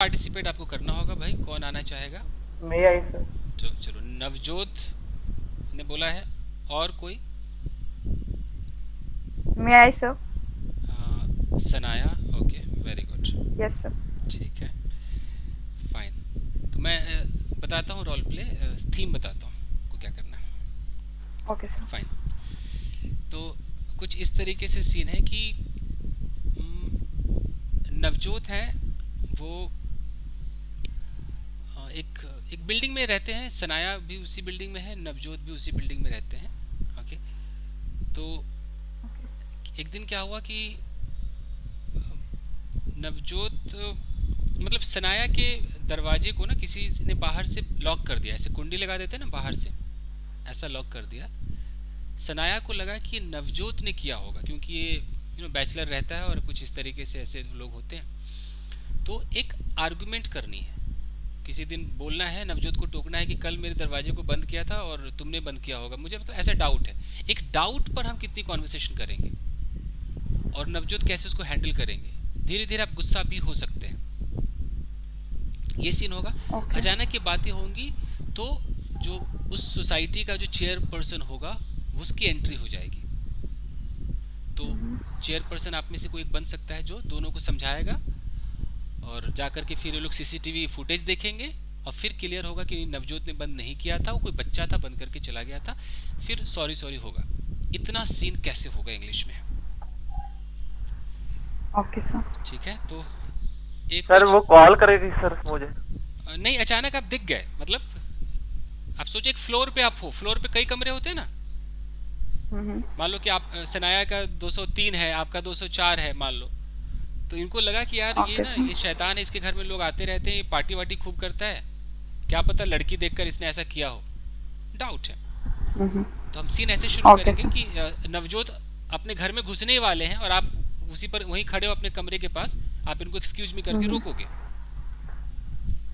Participate आपको करना होगा भाई। कौन आना चाहेगा? मैं आई सर। चलो, नवजोत ने बोला है। और कोई? May I, sir? Sanaya. Okay, very good. Yes, sir. ठीक है, फाइन। तो मैं बताता हूँ रोल प्ले थीम बताता हूँ को क्या करना है। Okay, sir. फाइन। तो कुछ इस तरीके से सीन है कि नवजोत है वो एक एक बिल्डिंग में रहते हैं। सनाया भी उसी बिल्डिंग में है, नवजोत भी उसी बिल्डिंग में रहते हैं। ओके। तो एक दिन क्या हुआ कि नवजोत मतलब सनाया के दरवाजे को ना किसी ने बाहर से लॉक कर दिया, ऐसे कुंडी लगा देते हैं ना बाहर से, ऐसा लॉक कर दिया। सनाया को लगा कि ये नवजोत ने किया होगा, क्योंकि ये बैचलर रहता है और कुछ इस तरीके से ऐसे लोग होते हैं। तो एक आर्गुमेंट करनी है, किसी दिन बोलना है, नवजोत को टोकना है कि कल मेरे दरवाजे को बंद किया था और तुमने बंद किया होगा, मुझे मतलब ऐसा डाउट है। एक डाउट पर हम कितनी कॉन्वर्सेशन करेंगे और नवजोत कैसे उसको हैंडल करेंगे। धीरे धीरे आप गुस्सा भी हो सकते हैं, ये सीन होगा। Okay. अचानक ये बातें होंगी तो जो उस सोसाइटी का जो चेयरपर्सन होगा उसकी एंट्री हो जाएगी। तो चेयरपर्सन आप में से कोई एक बन सकता है जो दोनों को समझाएगा, और जाकर के फिर ये लोग सीसीटीवी फुटेज देखेंगे और फिर क्लियर होगा कि नवजोत ने बंद नहीं किया था, वो कोई बच्चा था बंद करके चला गया था। फिर सॉरी सॉरी होगा। इतना सीन कैसे होगा इंग्लिश में? Okay, sir. ठीक है, तो एक सर कुछ वो कॉल करेगी सर मुझे। नहीं, अचानक आप दिख गए, मतलब आप सोचिए एक फ्लोर पे आप हो, फ्लोर पे कई कमरे होते हैं ना। मान लो कि आप सनाया का 203 है, आपका 204 है मान लो। तो इनको लगा कि यार ये Okay, ना, sir. ये शैतान है, इसके घर में लोग आते रहते हैं, ये पार्टी वार्टी खूब करता है, क्या पता लड़की देखकर इसने ऐसा किया हो। डाउट है। तो हम सीन ऐसे शुरू Okay, करेंगे sir. कि नवजोत अपने घर में घुसने ही वाले हैं और आप उसी पर वहीं खड़े हो अपने कमरे के पास, आप इनको एक्सक्यूज मी करके रोकोगे।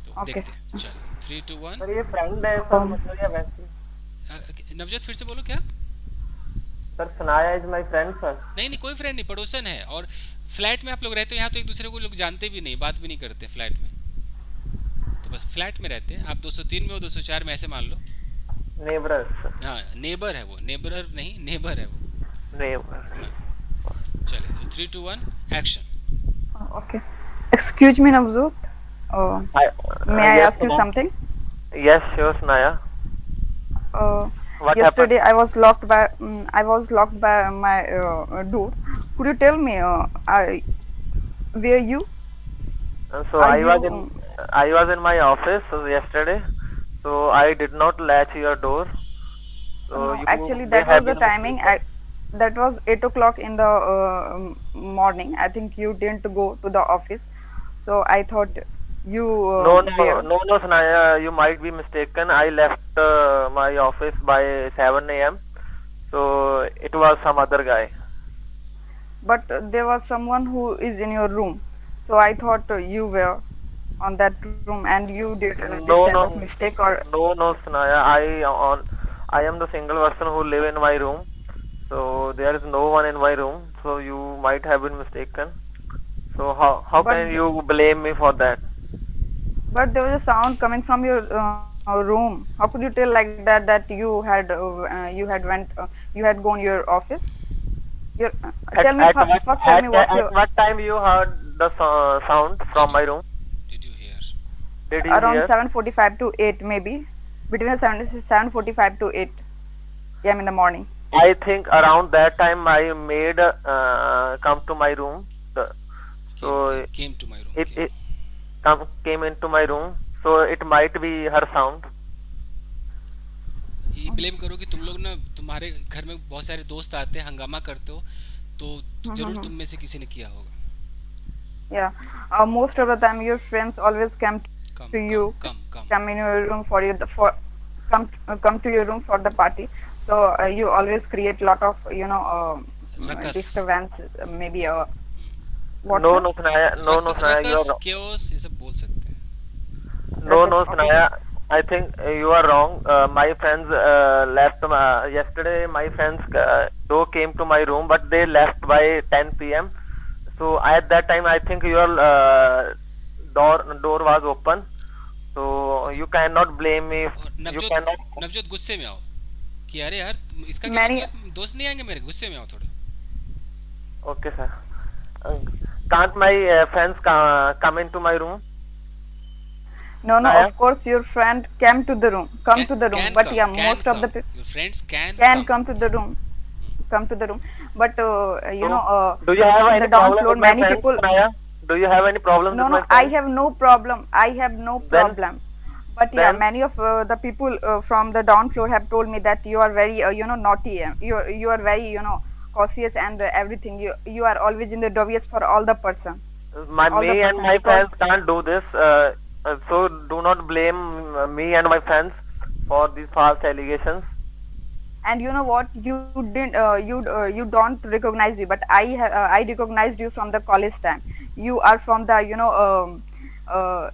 तो Okay, देखते हैं, sir. चलो 3 2 1। सर ये फ्रेंड है सर, मतलब या वैसे? नवजोत फिर से बोलो क्या? Sir Sanaya is my friend sir. नहीं नहीं, कोई फ्रेंड नहीं, पड़ोसन है। और फ्लैट में आप लोग रहते हो, यहाँ तो एक दूसरे को लोग जानते भी नहीं, बात भी नहीं करते फ्लैट में। तो बस फ्लैट में रहते हैं आप, 203 में हो, 204 में, ऐसे मान लो। Neighbour sir. हाँ, नेबर है वो, नेबर नहीं, नेबर है वो। नेबर। हाँ, चले तो 3 2 1 action. Okay. Excuse me, Navzoot. May I yes ask you Sanaya. something? Yes sure Sanaya. What happened? Yesterday I was locked by my door. Could you tell me where you So are I was you? in my office yesterday, so I did not latch your door. So No, you actually may that was have the been timing. mistaken. That was 8 o'clock in the morning. I think you didn't go to the office, so I thought you No, no, were. no, no, Sanaya, you might be mistaken. I left my office by 7 a.m. So it was some other guy. But there was someone who is in your room, so I thought you were on that room and you did this No, kind of no, mistake. Or no, Sanaya. I am the single person who live in my room. So there is no one in my room. So you might have been mistaken. So how but can you blame me for that? but there was a sound coming from your room. How could you tell like that you had gone your office? Your At tell me at what first. Tell me what's at your what time you heard the sound Did from you my room? did you hear? Did you around hear? 7:45 to 8 maybe between the 7:45 to 8 a.m. in the morning. I think around that time my maid come to my room. So Came to my room, it okay. it came into my room. So it might be her sound. ये blame करो कि तुम लोग ना, तुम्हारे घर में बहुत सारे दोस्त आते हैं, हंगामा करते हो, तो जरूर तुम में से किसी ने किया होगा। Yeah, most of the time your friends always come come to come you, come come come in your room for you for come to your room for the party. So you always create lot of ruckus, disturbance, maybe what, No, sir? no, Sanaya. No, no, Sanaya. You are ruckus, wrong. Chaos, ये सब बोल सकते हैं। No, no, Okay, Sanaya. I think you are wrong. My friends left yesterday. My friends though came to my room, but they left by 10 p.m. So at that time, I think you are door was open. So you cannot blame me. और You Navjot, cannot. Navjot गुस्से में आओ कि अरे यार, इसका क्या Many. मतलब, दोस्त नहीं आएंगे मेरे, गुस्से में आओ थोड़े। Okay, sir. Uh, can't my friends come into my room? No, no, Naya? of course your friend came to the room, come can to the room. Can But come, yeah, can most of the come, your friends can can come. come to the room, come to the room. But So, do you have in any the down problem floor, with my many friends, people. Naya? Do you have any problems No, with no, my I friends? have no problem. I have no Then, problem. But yeah, then, many of the people from the down floor have told me that you are very, naughty. You are very, cautious and everything. You are always in the obvious for all the person, all the me and person my because. friends can't do this. So do not blame me and my friends for these false allegations. And you know what? You didn't. You don't recognize me, but I recognized you from the college time. You are from the uh,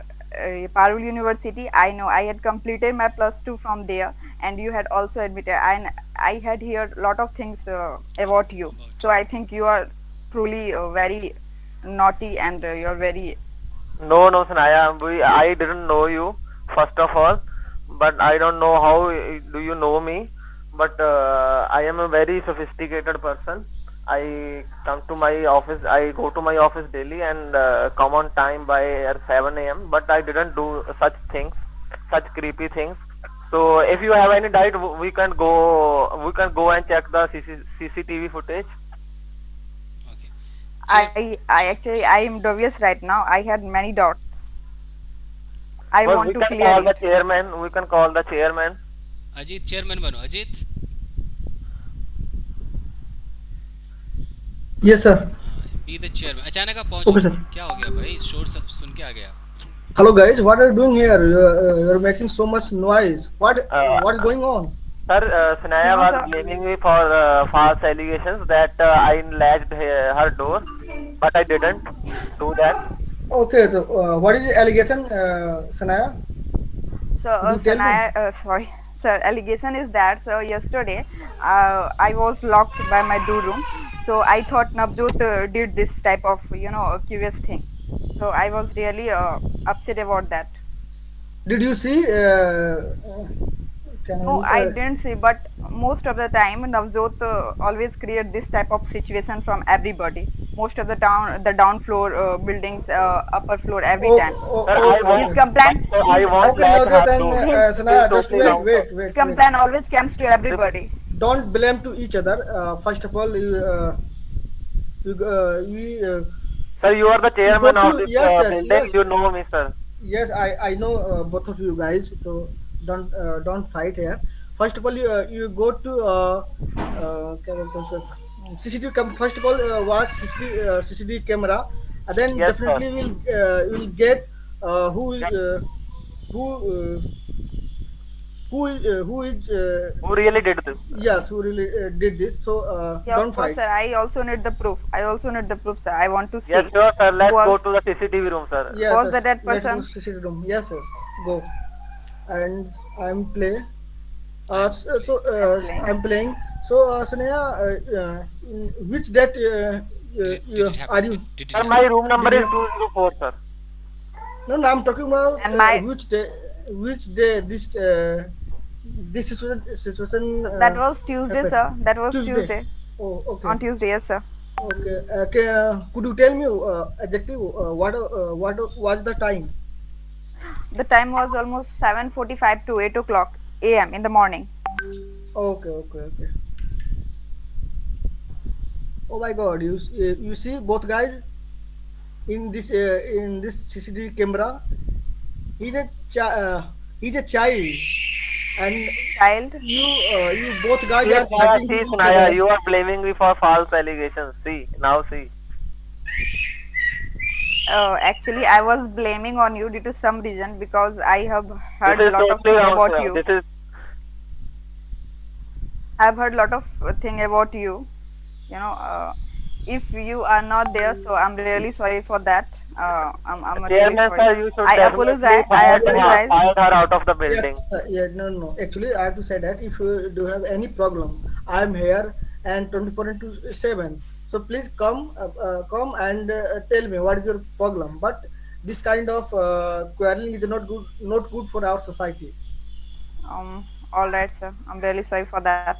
Parul University. I know. I had completed my plus 2 from there, and you had also admitted. And I had heard a lot of things about you. About So I think you are truly very naughty, and you're very. No, no, Sanaya, I didn't know you, first of all, but I don't know how do you know me, but I am a very sophisticated person. I come to my office, I go to my office daily and come on time by at 7 a.m., but I didn't do such things, such creepy things. So if you have any doubt, we can go and check the CCTV footage. Okay. I actually I am dubious right now. I had many doubts. I Well, want we to can clear call the it. chairman. We can call the chairman. Ajit chairman बनो, Ajit. Yes, sir. Be the chairman. अचानक आप पहुंच Okay, गए, sir. क्या हो गया भाई, शोर सब सुन के आ गया। Hello, guys. What are you doing here? You're making so much noise. Uh, What is going on? Sir, Sanaya No, was sir. blaming me for false allegations that I latched her door, but I didn't do that. Okay, so what is the allegation, Sanaya? So, Could you tell me? Sanaya, sorry, sir, allegation is that so yesterday I was locked by my do room. So I thought Navjot did this type of curious thing. So I was really upset about that. Did you see? No, Can I didn't see, but most of the time Navjot always create this type of situation from everybody. Most of the down floor buildings, upper floor, every okay, time. Sir, I okay, His won't, okay. complaint, I his won't Okay, latch Navjot her and door. his It is Sanaya, just totally wait, wrong, sir. wait, wait, wait. complaint always comes to This, everybody. Don't blame to each other. First of all, sir, you are the you go chairman of to this yes, yes, building. yes. You know me, sir. Yes, I know both of you guys. So don't fight here. First of all, you go to क्या बोलते हैं उसको, CCTV first of all watch CCTV camera, and then Yes, sir. definitely will get who Yes. who who is Who really did this? yes, who really did this. So Yeah, of don't course, fight. sir. I also need the proof. I also need the proof, sir. I want to Yes, see sure, sir. who Let's was go to the CCTV room, sir. who Yes, was the yes. dead Let's go person. CCTV room. Yes, yes. Go and I'm play. I am So, playing. I'm playing. I'm playing. So, Sanaya, in which date did it are happen, you? Did Sir, it my happen. room Did number you is have? 204, sir. No, no. I'm talking about And my which day this situation that was Tuesday, happened. sir. That was Tuesday. Tuesday. Oh, okay, On Tuesday, yes, sir. okay. Could you tell me exactly what was the time? The time was almost 7:45 to 8 o'clock a.m. in the morning. Okay, okay, okay. Oh my God! You see both guys in this CCTV camera. He's a he's a child, and Child. you both guys See, are Sanaya, fighting see, with each Sanaya, other. you are blaming me for false allegations. See, now see. Actually, I was blaming on you due to some reason because I have This heard a is lot of totally thing wrong, about sir. you. This is, I've heard a lot of thing about you. You know, if you are not there, so I'm really sorry for that. I'm really chairman, sorry. sir, you should I definitely apologize. I apologize. fire her out of the Yes, building. yeah, no, no. Actually, I have to say that if you do have any problem, I am here and 24 into 7. So please come and tell me what is your problem. But this kind of quarreling is not good for our society. All right, sir. I'm really sorry for that.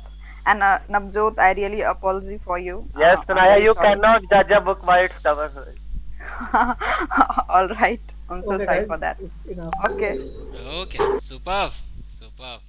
And Navjot, I really apology for you. Yes, I'm Sanaya, very you sorry. cannot judge a book by its cover. All right. I'm so Okay, sorry guys, for that. it's enough. Okay. Okay, superb, superb.